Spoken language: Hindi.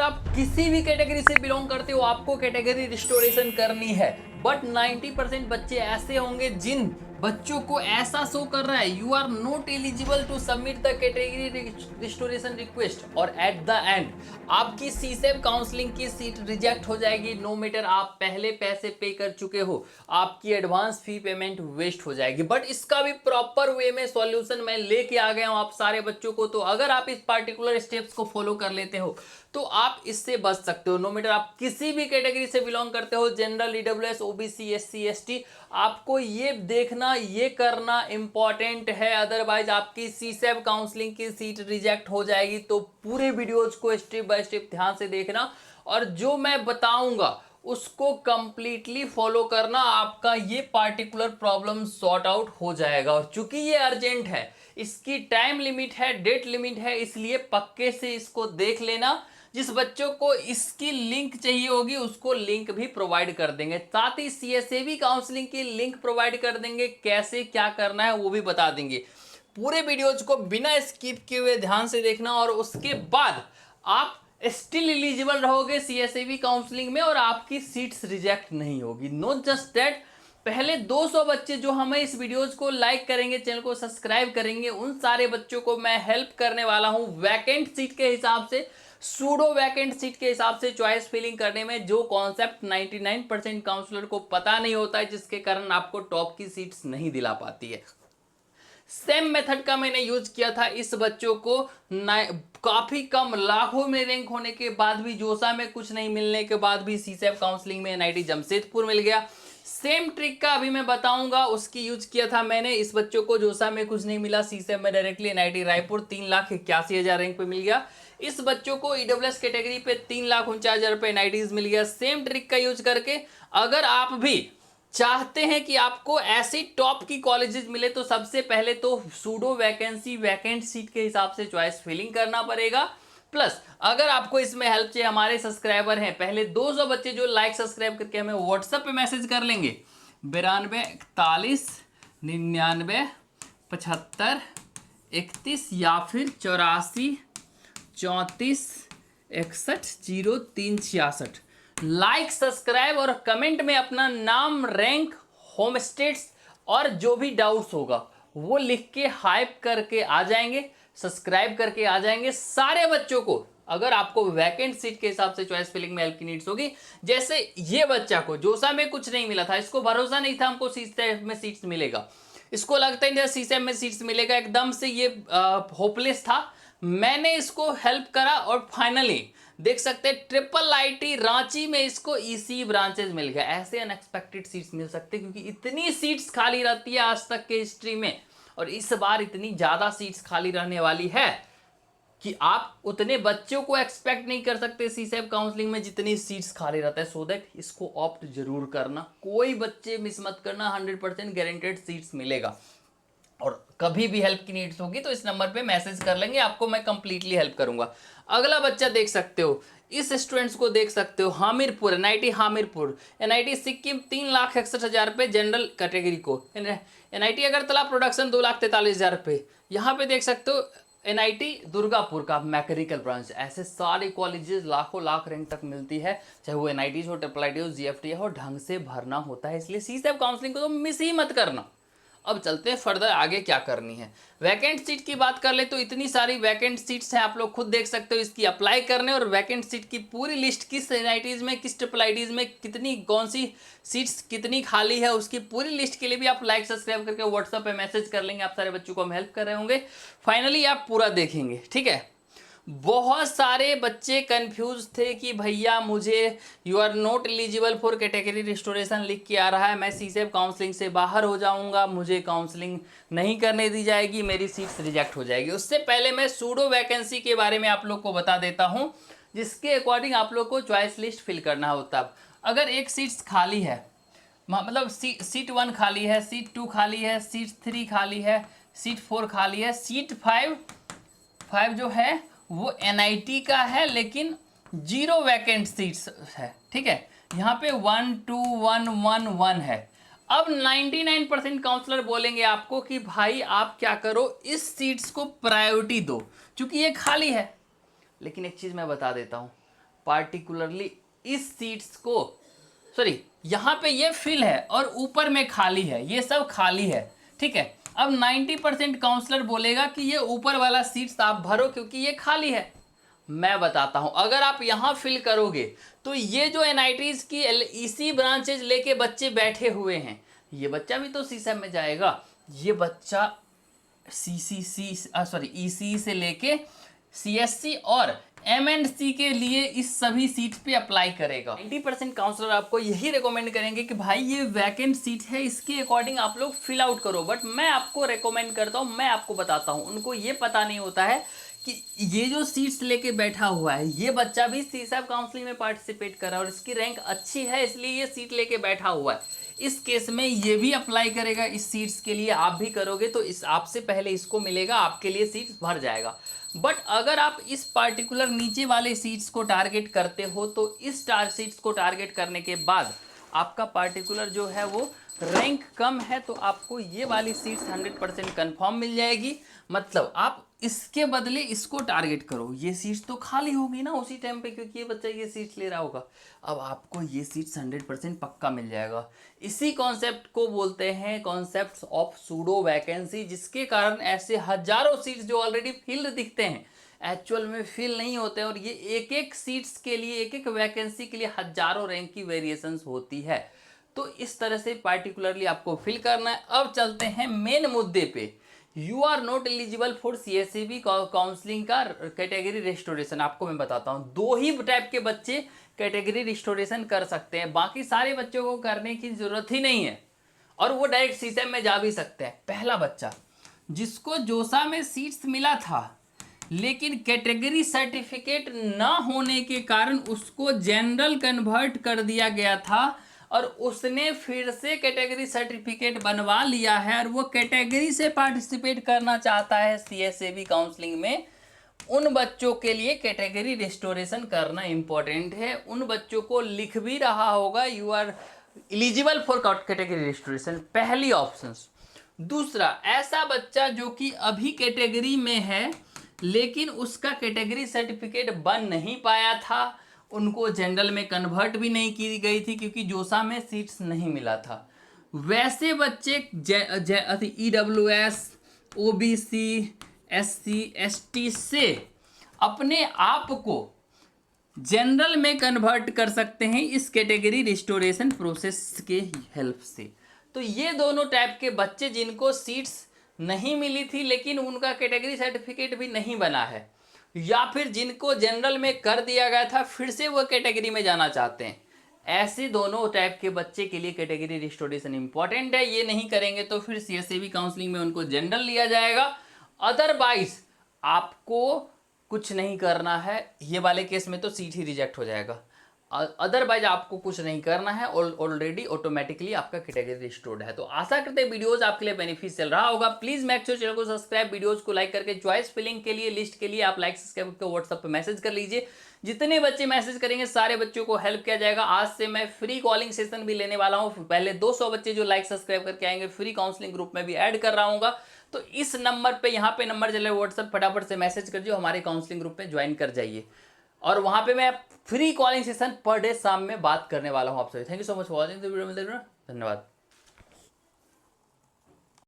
आप किसी भी कैटेगरी से बिलोंग करते हो आपको कैटेगरी रिस्टोरेशन करनी है, बट 90% बच्चे ऐसे होंगे जिन बच्चों को ऐसा शो कर रहा है you are not eligible to submit the category restoration request, और एट द एंड आपकी सीसेब काउंसलिंग की सीट रिजेक्ट हो जाएगी। नो मैटर आप पहले पैसे पे कर चुके हो, आपकी एडवांस फी पेमेंट वेस्ट हो जाएगी। बट इसका भी प्रॉपर वे में सॉल्यूशन मैं लेके आ गया हूं आप सारे बच्चों को। तो अगर आप इस पार्टिकुलर स्टेप्स को फॉलो कर लेते हो तो आप इससे बच सकते हो। नो मैटर आप किसी भी कैटेगरी से बिलोंग करते हो, general, EWS, OBC, SC, ST, आपको ये देखना, ये करना इंपॉर्टेंट है, अदरवाइज आपकी सीसेब काउंसलिंग की सीट रिजेक्ट हो जाएगी। तो पूरे वीडियोज को स्टेप बाय स्टेप ध्यान से देखना और जो मैं बताऊंगा उसको कंप्लीटली फॉलो करना, आपका ये पार्टिकुलर प्रॉब्लम सॉर्ट आउट हो जाएगा। और चूंकि ये अर्जेंट है, इसकी टाइम लिमिट है, डेट लिमिट है, इसलिए पक्के से इसको देख लेना। जिस बच्चों को इसकी लिंक चाहिए होगी उसको लिंक भी प्रोवाइड कर देंगे, साथ ही सीएसएबी काउंसलिंग की लिंक प्रोवाइड कर देंगे, कैसे क्या करना है वो भी बता देंगे। पूरे वीडियोज को बिना स्किप किए हुए ध्यान से देखना और उसके बाद आप स्टिल एलिजिबल रहोगे सीएसएबी काउंसलिंग में और आपकी सीट्स रिजेक्ट नहीं होगी। नॉट जस्ट दैट, पहले 200 बच्चे जो हमें इस वीडियोज को लाइक करेंगे, चैनल को सब्सक्राइब करेंगे, उन सारे बच्चों को मैं हेल्प करने वाला हूं वैकेंट सीट के हिसाब से, सूडो वैकेंट सीट के हिसाब से चॉइस फिलिंग करने में, जो कॉन्सेप्ट 99% काउंसलर को पता नहीं होता है, जिसके कारण आपको टॉप की सीट्स नहीं दिला पाती है। सेम मेथड का मैंने यूज किया था इस बच्चों को, काफी कम लाखों में रैंक होने के बाद भी, जोसा में कुछ नहीं मिलने के बाद भी सीसेब काउंसलिंग में एनआईटी जमशेदपुर मिल गया। सेम ट्रिक का अभी मैं बताऊंगा, उसकी यूज किया था मैंने। इस बच्चों को जोसा में कुछ नहीं मिला, सीसेब में डायरेक्टली एनआईटी रायपुर 3,81,000 रैंक पे मिल गया। इस बच्चों को ईडब्ल्यूएस कैटेगरी पे 3,49,000 रुपए एनआईटीज मिल गया। सेम ट्रिक का यूज करके अगर आप भी चाहते हैं कि आपको ऐसी टॉप की कॉलेजेस मिले तो सबसे पहले तो सूडो वैकेंसी वैकेंट सीट के हिसाब से चॉइस फिलिंग करना पड़ेगा। प्लस अगर आपको इसमें हेल्प चाहिए, हमारे सब्सक्राइबर हैं पहले 200 बच्चे जो लाइक सब्सक्राइब करके हमें व्हाट्सएप पे मैसेज कर लेंगे 92 41 99 75 31 या फिर 84 34 61 03 66, लाइक सब्सक्राइब और कमेंट में अपना नाम, रैंक, होम स्टेट्स और जो भी डाउट्स होगा वो लिख के हाइप करके आ जाएंगे, सब्सक्राइब करके आ जाएंगे। सारे बच्चों को अगर आपको वैकेंट सीट के हिसाब से चॉइस फिलिंग में हेल्प की नीड्स होगी, जैसे ये बच्चा को जोसा में कुछ नहीं मिला था, इसको भरोसा नहीं था हमको सीसेब में सीट्स मिलेगा, इसको लगता ही नहीं सीसेब में सीट्स मिलेगा, एकदम से ये होपलेस था। मैंने इसको हेल्प करा और फाइनली देख सकते हैं ट्रिपल आईटी रांची में इसको ईसी ब्रांचेस मिल गया। ऐसे अनएक्सपेक्टेड सीट्स मिल सकते हैं क्योंकि इतनी सीट्स खाली रहती है आज तक के हिस्ट्री में, और इस बार इतनी ज्यादा सीट्स खाली रहने वाली है कि आप उतने बच्चों को एक्सपेक्ट नहीं कर सकते सीसेब काउंसलिंग में जितनी सीट्स खाली रहता है। सो दैट इसको ऑप्ट जरूर करना, कोई बच्चे मिस मत करना, 100% गारंटेड सीट्स मिलेगा। और कभी भी हेल्प की नीड्स होगी तो इस नंबर पे मैसेज कर लेंगे, आपको मैं कंप्लीटली हेल्प करूंगा। अगला बच्चा देख सकते हो, इस स्टूडेंट्स को देख सकते हो, हामिरपुर, एनआईटी हामिरपुर, एनआईटी सिक्किम 3,61,000 रुपये जनरल कैटेगरी को, एनआईटी अगरतला प्रोडक्शन 2,43,000 रुपये। यहाँ पे देख सकते हो एनआईटी दुर्गापुर का मैकेनिकल ब्रांच। ऐसे सारे कॉलेजेस लाखों लाख रैंक तक मिलती है, चाहे वो एनआईटी हो, ट्रिपल आईटी हो, जीएफटी हो, ढंग से भरना होता है, इसलिए सीसेब काउंसलिंग को तो मिस ही मत करना। अब चलते हैं फर्दर आगे क्या करनी है। वैकेंट सीट की बात कर ले तो इतनी सारी वैकेंट सीट्स हैं, आप लोग खुद देख सकते हो, इसकी अप्लाई करने और वैकेंट सीट की पूरी लिस्ट, किस एनआईटीज में, किस ट्रिपल आईटीज में कितनी, कौन सी सीट्स कितनी खाली है, उसकी पूरी लिस्ट के लिए भी आप लाइक सब्सक्राइब करके व्हाट्सएप पे मैसेज कर लेंगे। आप सारे बच्चों को हम हेल्प कर रहे होंगे, फाइनली आप पूरा देखेंगे, ठीक है। बहुत सारे बच्चे कंफ्यूज थे कि भैया मुझे you are not eligible for category restoration लिख के आ रहा है, मैं सीसेब काउंसलिंग से बाहर हो जाऊंगा, मुझे काउंसलिंग नहीं करने दी जाएगी, मेरी सीट्स रिजेक्ट हो जाएगी। उससे पहले मैं सूडो वैकेंसी के बारे में आप लोग को बता देता हूं, जिसके अकॉर्डिंग आप लोग को चॉइस लिस्ट फिल करना होता है। अगर एक सीट्स खाली है, मतलब सीट 1 खाली है, सीट 2 खाली है, सीट 3 खाली है, सीट 4 खाली है, सीट 5 जो है वो एनआईटी का है लेकिन 0 वैकेंट सीट्स है, ठीक है। यहाँ पे 1 2 1 1 1 है। अब 99% काउंसलर बोलेंगे आपको कि भाई आप क्या करो, इस सीट्स को प्रायोरिटी दो क्योंकि ये खाली है। लेकिन एक चीज़ मैं बता देता हूँ, पार्टिकुलरली इस सीट्स को, सॉरी यहाँ पे ये फिल है और ऊपर में खाली है, ये सब खाली है, ठीक है। अब 90% काउंसलर बोलेगा कि ये ऊपर वाला सीट्स आप भरो क्योंकि ये खाली है। मैं बताता हूं, अगर आप यहां फिल करोगे तो ये जो एनआईटीज की इसी ब्रांचेज लेके बच्चे बैठे हुए हैं, ये बच्चा भी तो सीसैम में जाएगा, ये बच्चा ईसी से लेके सीएससी और एमएनसी के लिए इस सभी सीट पे अप्लाई करेगा। 90% काउंसलर आपको यही रिकमेंड करेंगे कि भाई ये वैकेंट सीट है, इसके अकॉर्डिंग आप लोग फिल आउट करो। बट मैं आपको रिकमेंड करता हूँ, मैं आपको बताता हूँ, उनको ये पता नहीं होता है कि ये जो सीट्स लेके बैठा हुआ है ये बच्चा भी सीसैप काउंसलिंग में पार्टिसिपेट कर रहा है और इसकी रैंक अच्छी है, इसलिए ये सीट लेके बैठा हुआ है। इस केस में ये भी अप्लाई करेगा इस सीट्स के लिए, आप भी करोगे तो इस आपसे पहले इसको मिलेगा, आपके लिए सीट्स भर जाएगा। बट अगर आप इस पार्टिकुलर नीचे वाले सीट्स को टारगेट करते हो तो इस सीट्स को टारगेट करने के बाद आपका पार्टिकुलर जो है वो रैंक कम है तो आपको ये वाली सीट्स 100% कन्फर्म मिल जाएगी। मतलब आप इसके बदले इसको टारगेट करो, ये सीट्स तो खाली होगी ना उसी टाइम पे क्योंकि ये बच्चा ये सीट्स ले रहा होगा, अब आपको ये सीट्स 100% पक्का मिल जाएगा। इसी कॉन्सेप्ट को बोलते हैं कॉन्सेप्ट्स ऑफ सूडो वैकेंसी, जिसके कारण ऐसे हजारों सीट्स जो ऑलरेडी फिल्ड दिखते हैं एक्चुअल में फिल नहीं होते हैं और ये एक एक सीट्स के लिए, एक एक वैकेंसी के लिए हजारों रैंक की वेरिएशंस होती है। तो इस तरह से पार्टिकुलरली आपको फिल करना है। अब चलते हैं मेन मुद्दे पे, you are not eligible for CSCB counselling का कैटेगरी रिस्टोरेशन। आपको मैं बताता हूँ, दो ही टाइप के बच्चे कैटेगरी रिस्टोरेशन कर सकते हैं, बाकी सारे बच्चों को करने की जरूरत ही नहीं है और वो डायरेक्ट सीसैम में जा भी सकते हैं। पहला बच्चा जिसको जोसा में सीट्स मिला था लेकिन कैटेगरी सर्टिफिकेट ना होने के कारण उसको जनरल कन्वर्ट कर दिया गया था और उसने फिर से कैटेगरी सर्टिफिकेट बनवा लिया है और वो कैटेगरी से पार्टिसिपेट करना चाहता है सीएसएबी काउंसलिंग में। उन बच्चों के लिए कैटेगरी रिस्टोरेशन करना इंपॉर्टेंट है। उन बच्चों को लिख भी रहा होगा you are eligible for category restoration, पहली ऑप्शन। दूसरा, ऐसा बच्चा जो कि अभी कैटेगरी में है लेकिन उसका कैटेगरी सर्टिफिकेट बन नहीं पाया था, उनको जनरल में कन्वर्ट भी नहीं की गई थी क्योंकि जोसा में सीट्स नहीं मिला था। वैसे बच्चे EWS, OBC, SC, ST से अपने आप को जनरल में कन्वर्ट कर सकते हैं इस कैटेगरी रिस्टोरेशन प्रोसेस के हेल्प से। तो ये दोनों टाइप के बच्चे जिनको सीट्स नहीं मिली थी लेकिन उनका कैटेगरी सर्टिफिकेट भी नहीं बना है, या फिर जिनको जनरल में कर दिया गया था फिर से वो कैटेगरी में जाना चाहते हैं, ऐसे दोनों टाइप के बच्चे के लिए कैटेगरी रिस्टोरेशन इंपॉर्टेंट है। ये नहीं करेंगे तो फिर सीएसएबी काउंसलिंग में उनको जनरल लिया जाएगा। अदरवाइज आपको कुछ नहीं करना है, ये वाले केस में तो सीट ही रिजेक्ट हो जाएगा। अदरवाइज आपको कुछ नहीं करना है, ऑलरेडी ऑटोमेटिकली आपका कैटेगरी रिस्टोर्ड है। तो आशा करते हैं वीडियोस आपके लिए बेनिफिशियल रहा होगा। प्लीज मेक श्योर चैनल को सब्सक्राइब, वीडियोस को लाइक करके चॉइस फिलिंग के लिए, लिस्ट के लिए आप लाइक सब्सक्राइब करके व्हाट्सएप पे मैसेज कर लीजिए। जितने बच्चे मैसेज करेंगे सारे बच्चों को हेल्प किया जाएगा। आज से मैं फ्री कॉलिंग सेशन भी लेने वाला हूँ। पहले 200 बच्चे जो लाइक सब्सक्राइब करके आएंगे फ्री काउंसलिंग ग्रुप में भी ऐड कर रहा हूँ। तो इस नंबर पे, यहाँ पे नंबर चले व्हाट्सएप, फटाफट से मैसेज कर दियो, हमारे काउंसलिंग ग्रुप में ज्वाइन कर जाइए। और वहां पे मैं free calling session per day शाम में बात करने वाला हूं आपसे। Thank you so much for watching the video. धन्यवाद।